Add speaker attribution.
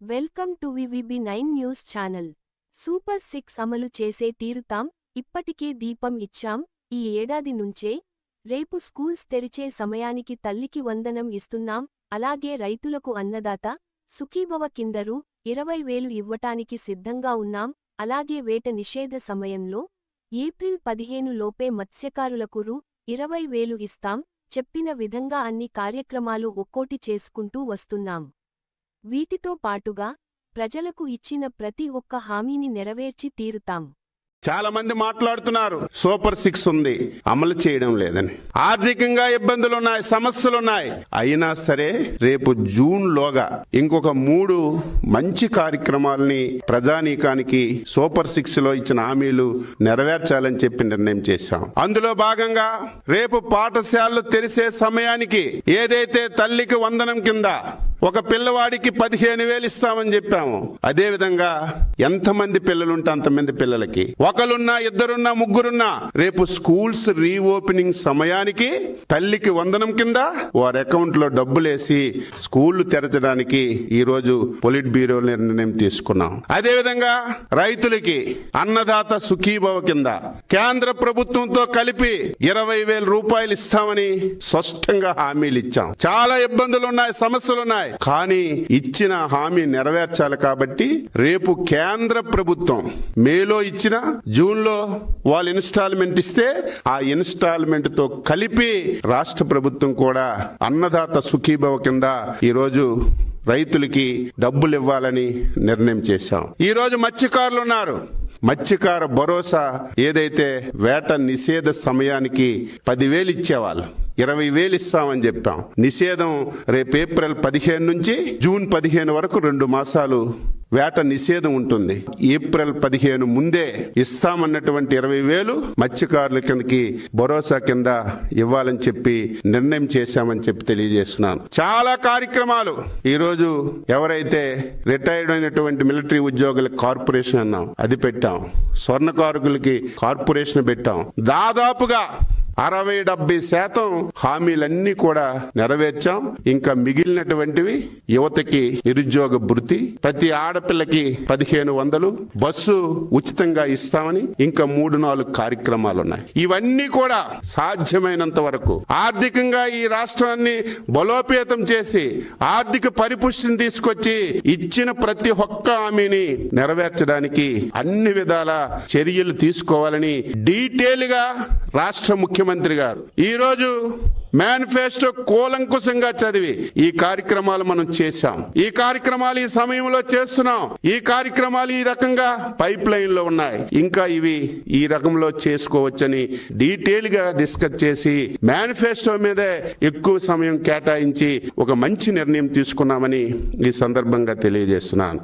Speaker 1: Welcome to VVB nine news channel. Super 6 అమలు చేసే తీరుతాం. ఇప్పటికే దీపం ఇచ్చాం. ఈ ఏడాది నుంచే రేపు స్కూల్స్ తెరిచే సమయానికి తల్లికి వందనం ఇస్తున్నాం. అలాగే రైతులకు అన్నదాత సుఖీభవ కింద రూ. 20,000 ఇవ్వటానికి సిద్ధంగా ఉన్నాం. అలాగే వేట నిషేధ సమయంలో ఏప్రిల్ 15 లోపే మత్స్యకారులకు రూ. 20,000 ఇస్తాం. చెప్పిన విధంగా అన్ని కార్యక్రమాలు ఒక్కోటి చేసుకుంటూ వస్తున్నాం. వీటితో పాటుగా ప్రజలకు ఇచ్చిన ప్రతి ఒక్క హామీని నెరవేర్చి తీరుతాం.
Speaker 2: చాలా మంది మాట్లాడుతున్నారు సూపర్ 6 ఉంది, అమలు చేయడం లేదని. ఆర్థికంగా ఇబ్బందులున్నాయి, సమస్యలున్నాయి. అయినా సరే రేపు జూన్ లోగా ఇంకొక 3 మంచి కార్యక్రమాలని ప్రజానీకానికి సూపర్ 6 లో ఇచ్చిన హామీలు నెరవేర్చాలని చెప్పి నిర్ణయం చేశాం. అందులో భాగంగా రేపు పాఠశాలలు తెరిసే సమయానికి ఏదైతే తల్లికి వందనం కింద ఒక పిల్లవాడికి 15,000 ఇస్తామని చెప్పాము. అదే విధంగా ఎంతమంది పిల్లలుంటే అంతమంది పిల్లలకి, ఒకరున్నా ఇద్దరున్నా ముగ్గురున్నా రేపు స్కూల్స్ రీఓపెనింగ్ సమయానికి తల్లికి వందనం కింద వారి అకౌంట్ లో డబ్బులేసి స్కూళ్లు తెరచడానికి ఈ రోజు పొలిట్ బ్యూరో నిర్ణయం తీసుకున్నాం. అదే విధంగా రైతులకి అన్నదాత సుఖీభవ కింద కేంద్ర ప్రభుత్వంతో కలిపి 20,000 రూపాయలు ఇస్తామని స్పష్టంగా హామీలు ఇచ్చాం. చాలా ఇబ్బందులున్నాయి, సమస్యలున్నాయి. కానీ ఇచ్చిన హామీ నెరవేర్చాలి కాబట్టి రేపు కేంద్ర ప్రభుత్వం మేలో ఇచ్చిన జూన్ లో వాళ్ళు ఇన్స్టాల్మెంట్ ఇస్తే ఆ ఇన్స్టాల్మెంట్ తో కలిపి రాష్ట్ర ప్రభుత్వం కూడా అన్నదాత సుఖీభవ కింద ఈ రోజు రైతులకి డబ్బులు ఇవ్వాలని నిర్ణయం చేశాం. ఈ రోజు మత్స్యకారులు ఉన్నారు. మత్స్యకార భరోసా ఏదైతే వేట నిషేధ సమయానికి 10,000 ఇచ్చేవాళ్ళు 20,000 ఇస్తామని చెప్పాం. నిషేధం రేపు ఏప్రిల్ 15 నుంచి జూన్ 15 వరకు 2 మాసాలు వేట నిషేధం ఉంటుంది. ఏప్రిల్ 15 ముందే ఇస్తామన్నటువంటి 20,000 మత్స్యకారుల కిందకి భరోసా కింద ఇవ్వాలని చెప్పి నిర్ణయం చేశామని చెప్పి తెలియజేస్తున్నాను. చాలా కార్యక్రమాలు ఈ రోజు ఎవరైతే రిటైర్డ్ అయినటువంటి మిలిటరీ ఉద్యోగుల కార్పొరేషన్ అన్నాం, అది పెట్టాం. స్వర్ణకారుకులకి కార్పొరేషన్ పెట్టాం. దాదాపుగా 60-70% హామీలన్నీ కూడా నెరవేర్చాం. ఇంకా మిగిలినటువంటివి యువతకి నిరుద్యోగ భృతి, ప్రతి ఆడపిల్లకి 1,500, బస్సు ఉచితంగా ఇస్తామని ఇంకా 3-4 కార్యక్రమాలు ఉన్నాయి. ఇవన్నీ కూడా సాధ్యమైనంత వరకు ఆర్థికంగా ఈ రాష్ట్రాన్ని బలోపేతం చేసి ఆర్థిక పరిపుష్టిని తీసుకొచ్చి ఇచ్చిన ప్రతి ఒక్క హామీని నెరవేర్చడానికి అన్ని విధాల చర్యలు తీసుకోవాలని డీటెయిల్ గా రాష్ట్ర ముఖ్యమంత్రి గారు ఈ రోజు మేనిఫెస్టో కూలంకుశంగా చదివి ఈ కార్యక్రమాలు మనం చేశాం. ఈ కార్యక్రమాలు ఈ సమయంలో చేస్తున్నాం. ఈ కార్యక్రమాలు ఈ రకంగా పైప్ లైన్ లో ఉన్నాయి. ఇంకా ఇవి ఈ రకంలో చేసుకోవచ్చని డీటెయిల్ గా డిస్కస్ చేసి మేనిఫెస్టో మీదే ఎక్కువ సమయం కేటాయించి ఒక మంచి నిర్ణయం తీసుకున్నామని ఈ సందర్భంగా తెలియజేస్తున్నాను.